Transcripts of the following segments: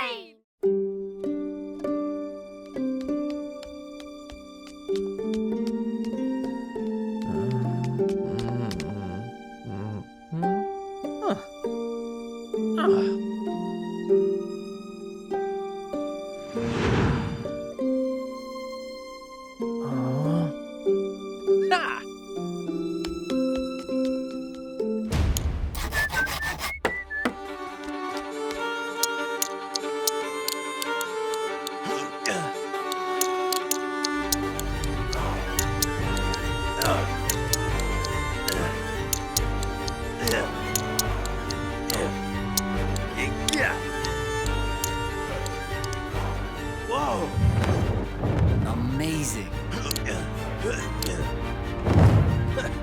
WildBrain! Whoa! Amazing. Yeah!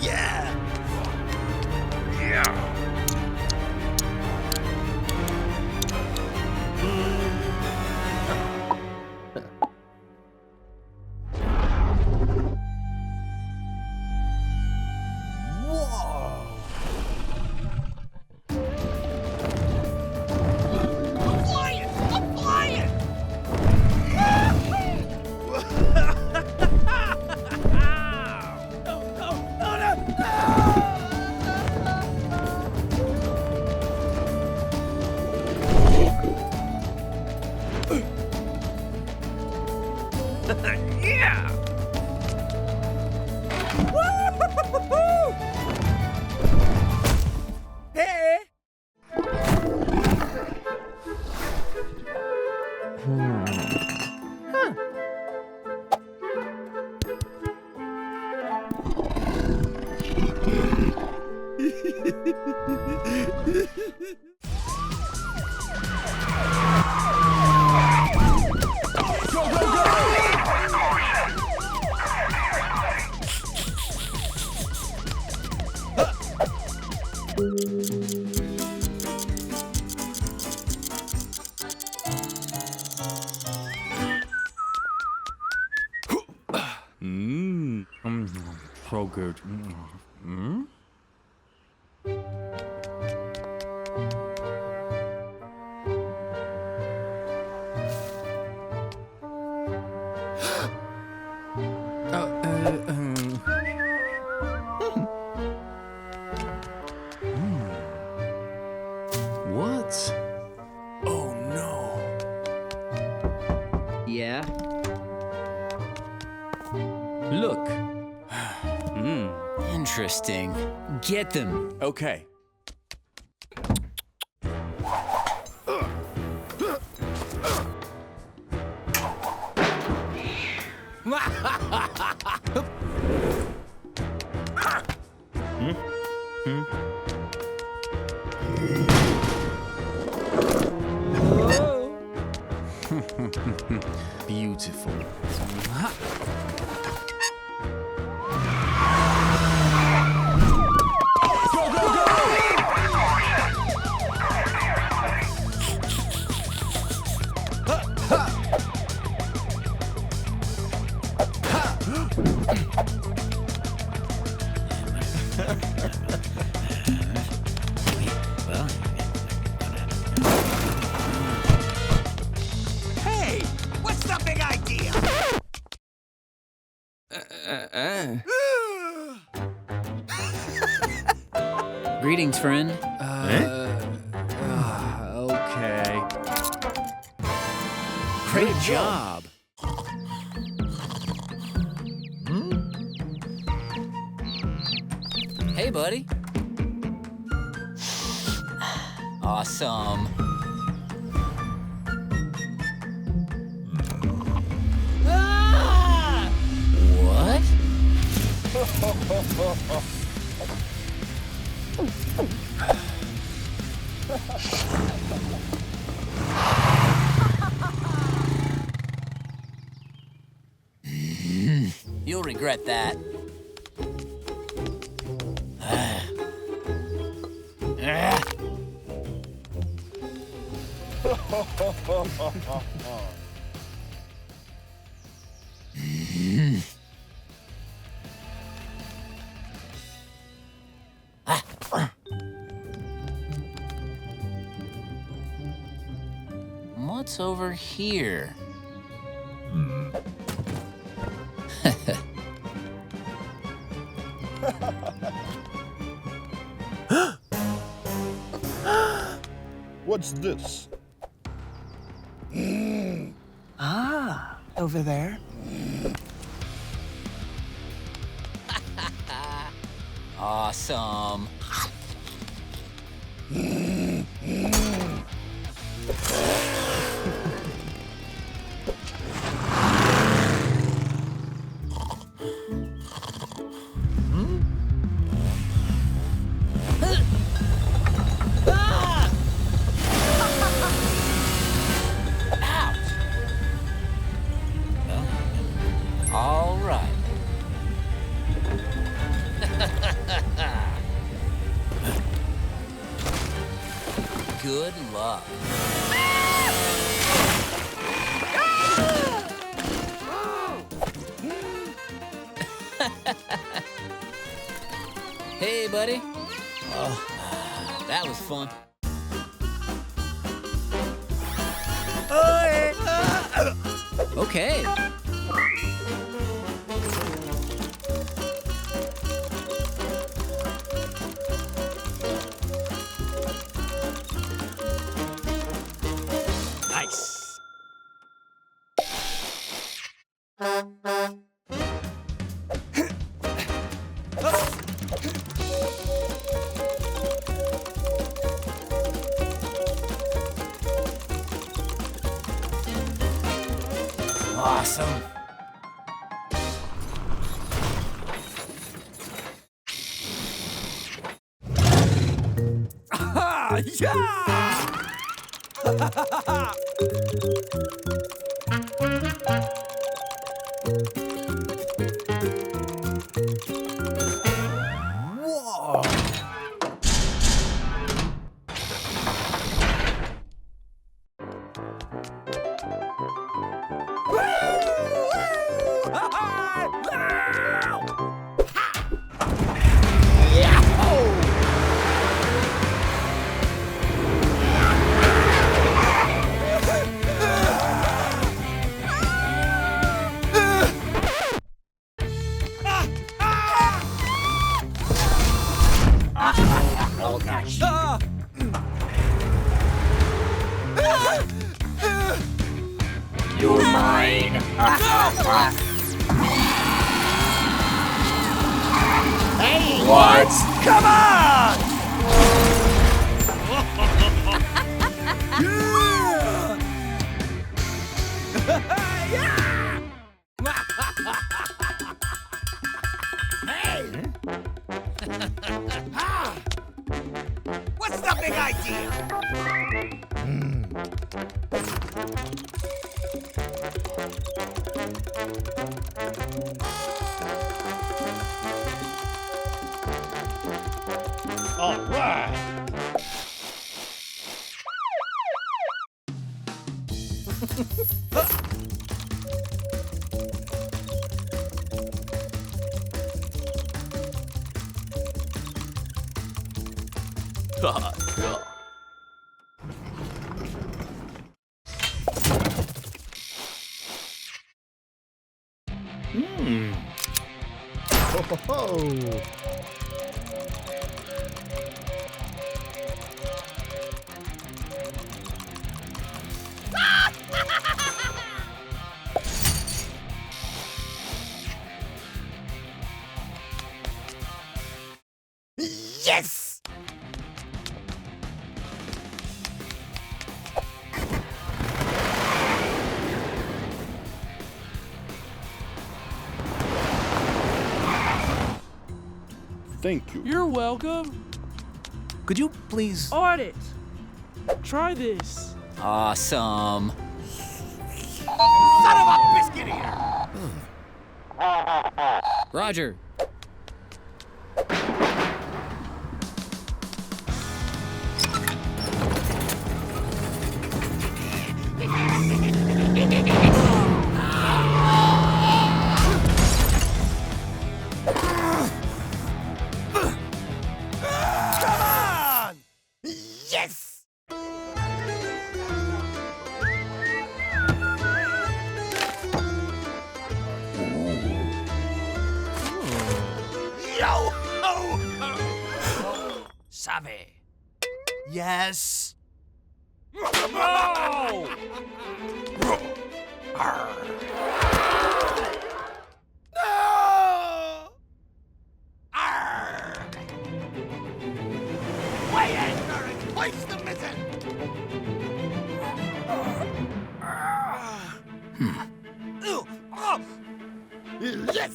Yeah! Yeah! Hey! So good. What? Oh no. Yeah? Look. Interesting. Get them. Okay. Beautiful. Hey! What's the big idea? Greetings, friend. Okay. Great job. Hey, buddy. Awesome. Ah! What? You'll regret that. What's over here? What's this? Ah, over there. Awesome. All right. Good luck. Hey, buddy. Oh, that was fun. Okay. Nice. Awesome. Ah, yeah! Whoa! You're mine. Hey! What? Come on! Yeah! Hey! Ah! What's the big idea? All right. Ho, ho, ho. Yes! Thank you. You're welcome. Could you please? Audit. Try this. Awesome. Son of a biscuit eater! Roger. Come on! Yes! Savvy. Yes. No! No! Arr! Weigh anchor and hoist the mizzen! Yes!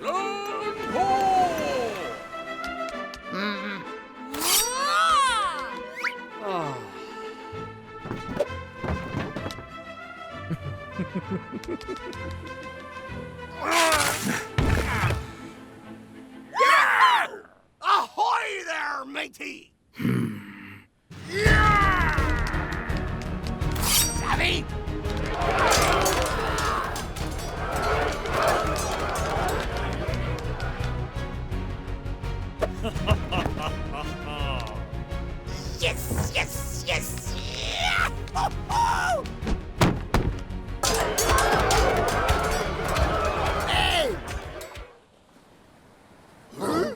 Run home! Yeah! Ahoy there, matey! Yeah! Savvy? Yes, yes, yes! Yeah! Ho-ho! Hey! Huh?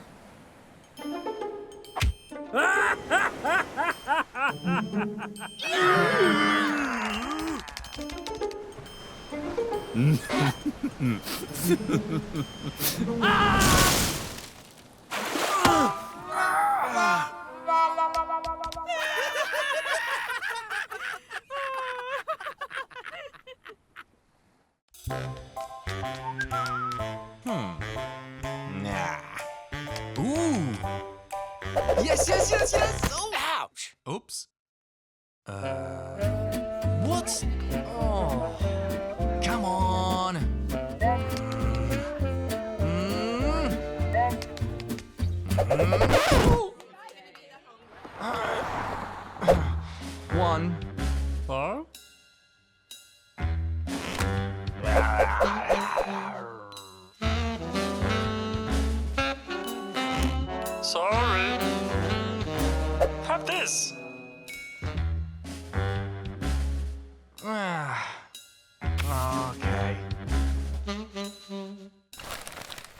Nah. Ooh. Yes, yes, yes, yes. Oh. Ouch! Oops. What? Oh. Come on. One. Huh? Sorry. Have this. Okay.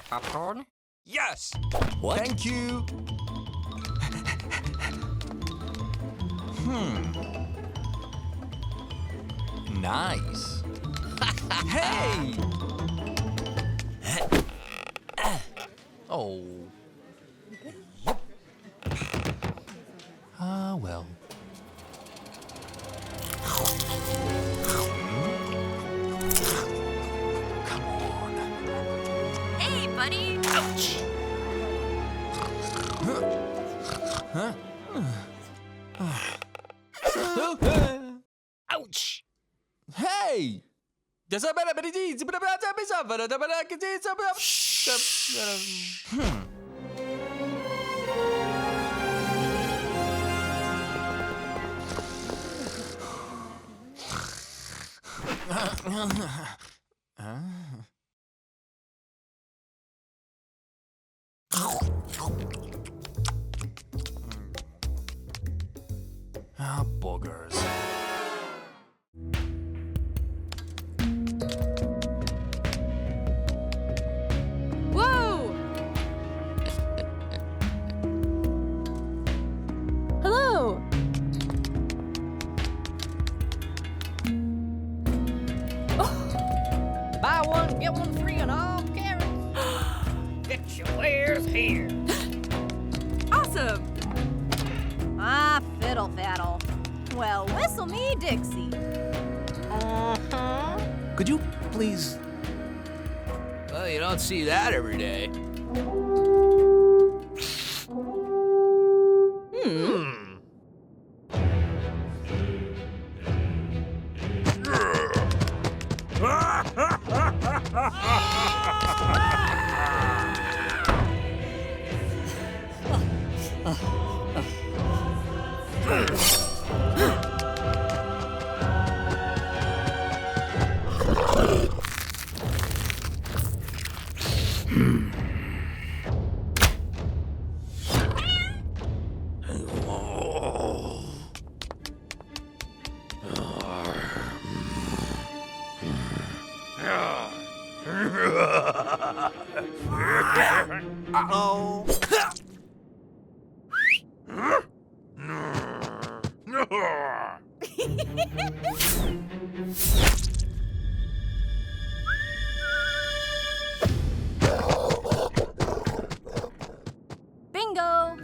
Popcorn? Yes! What? Thank you. Nice. Hey! Oh. Ah, well. Come on. Hey, buddy. Ouch! Ouch! Hey! Ah, buggers. Whoa! Hello. Buy one, get one free on all carrots. Get your wares here. Awesome. Ah, fiddle faddle. Well, whistle me Dixie. Could you please? Well, you don't see that every day. Uh-oh. Bingo!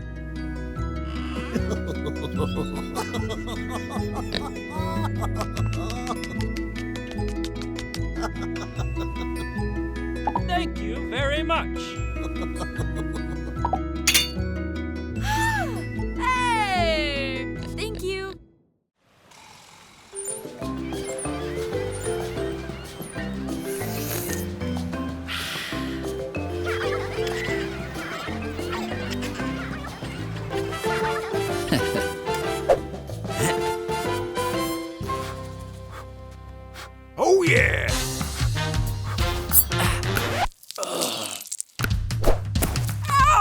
Thank you very much. Hey! Thank you. Oh, yeah!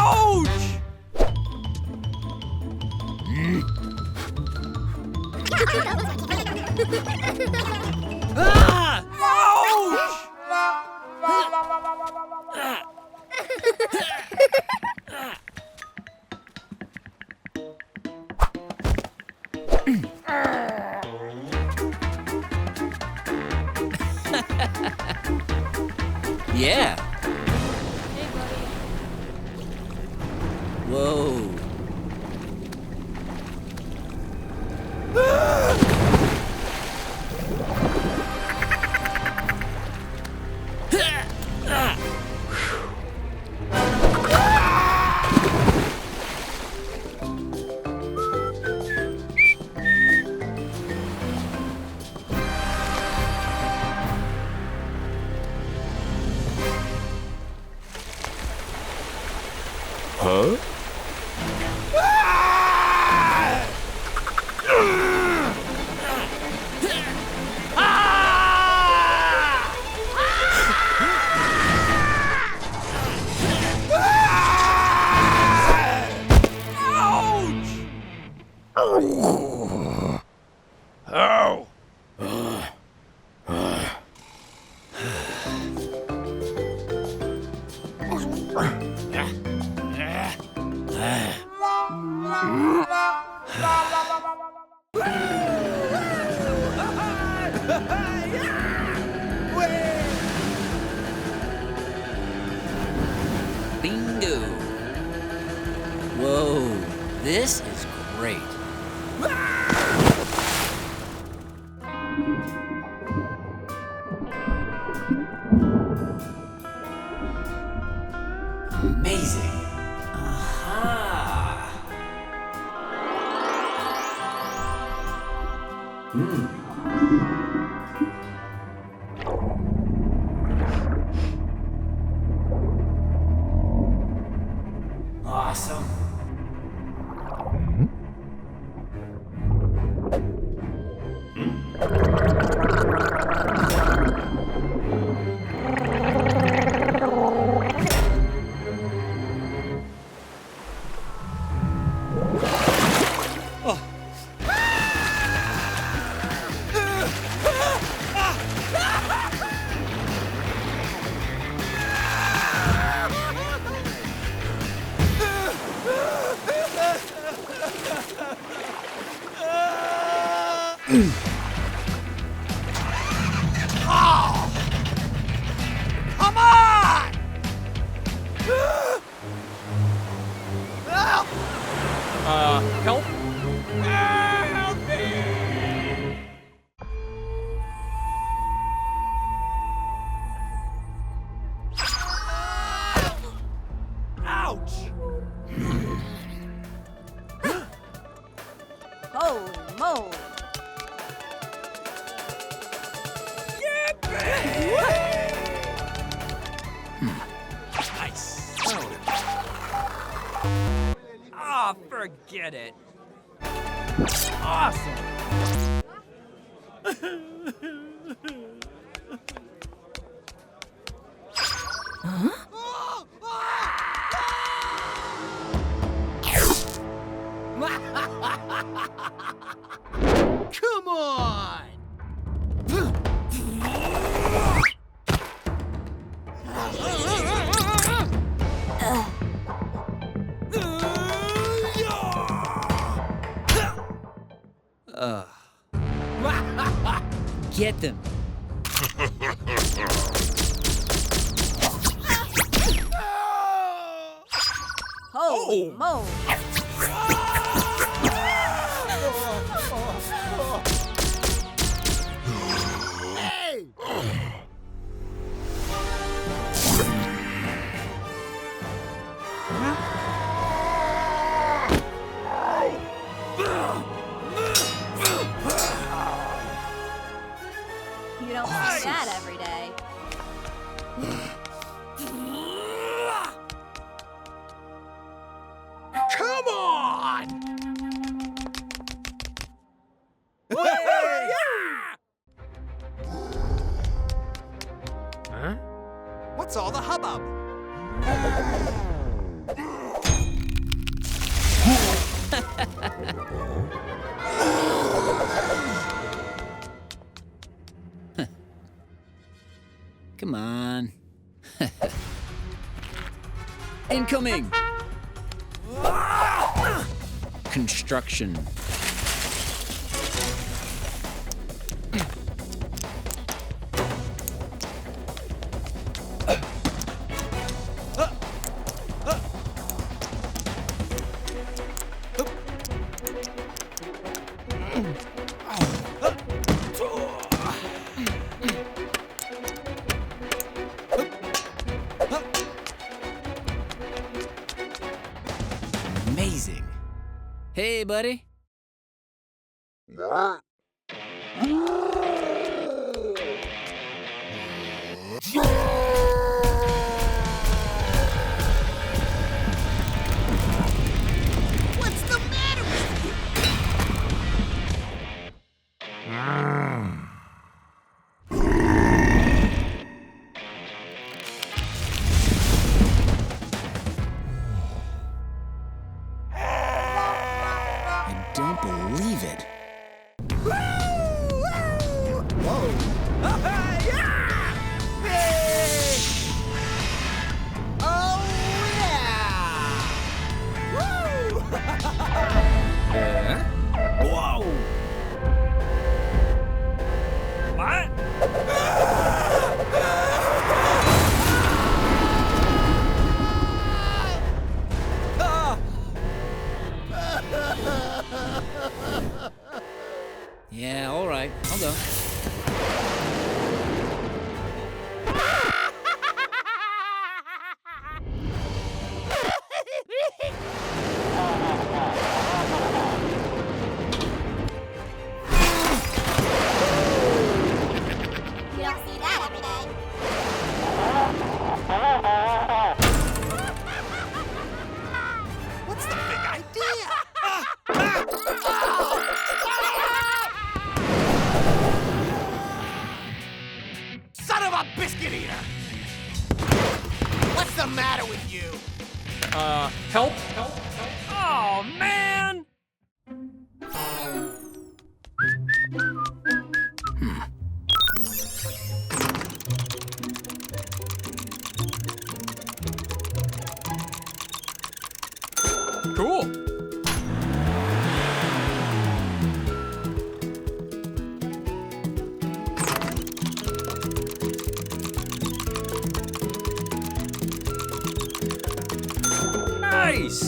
Ouch! Ah! Yeah. Hey, buddy. Whoa. Huh? Ow! Bingo. Whoa. This is great. Amazing. Aha. Awesome. Come on! Help? Help me! Ouch! Holy moly. Nice. Ah, forget it. Awesome. Come on! get them. Holy moly. Hey! You don't see that every day. Come on! Huh? What's all the hubbub? Come on. Incoming! Construction. Amazing. Hey, buddy. What's the matter with you? I don't believe it. Whoa! What? Yeah, all right. I'll go. You don't see that every day. What's the big idea? Son of a biscuit eater! What's the matter with you? Help? Oh, man! Cool. Nice!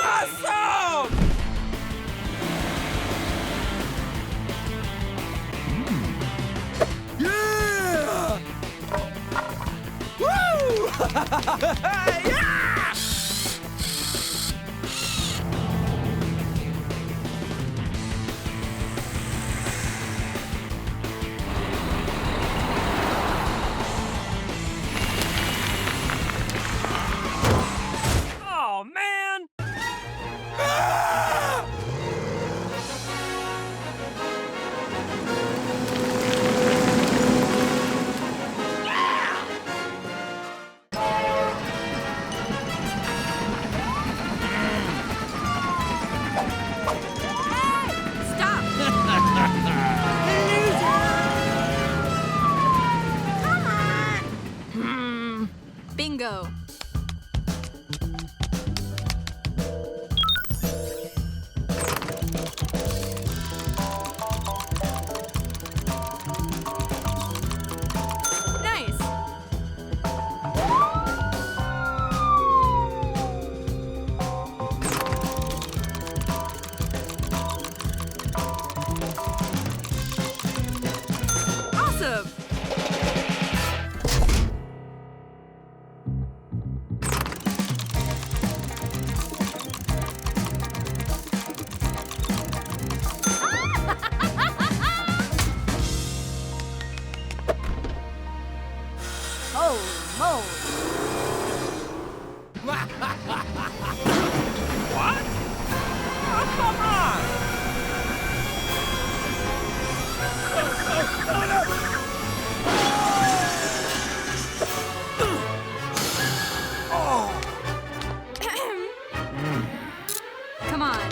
Awesome! Yeah! Woo! Yeah! Oh, man! Come on.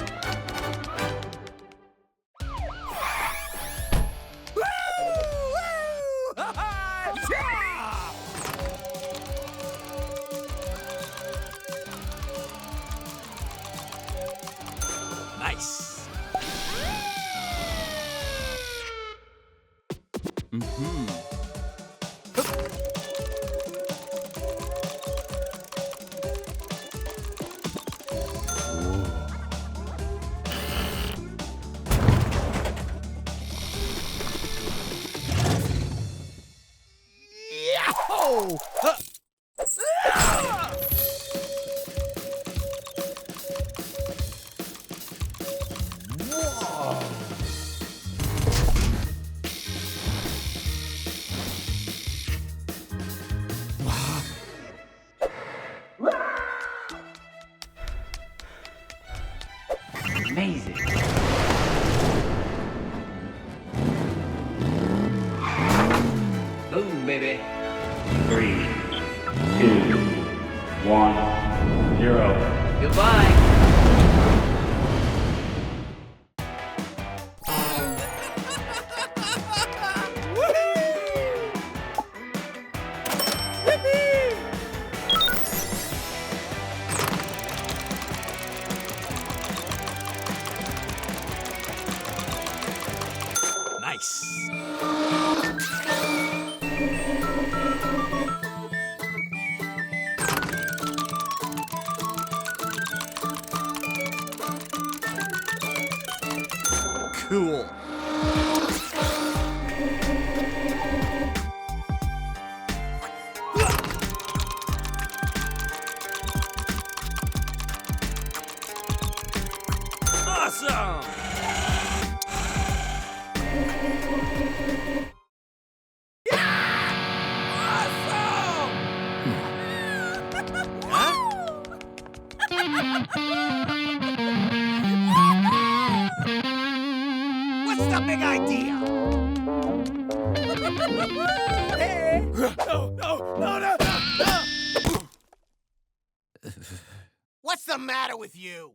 Nice. Yahoo! Amazing. Boom, baby. 3, 2, 1, 0. Goodbye. Nice. Cool. Awesome! What's the big idea? No! What's the matter with you?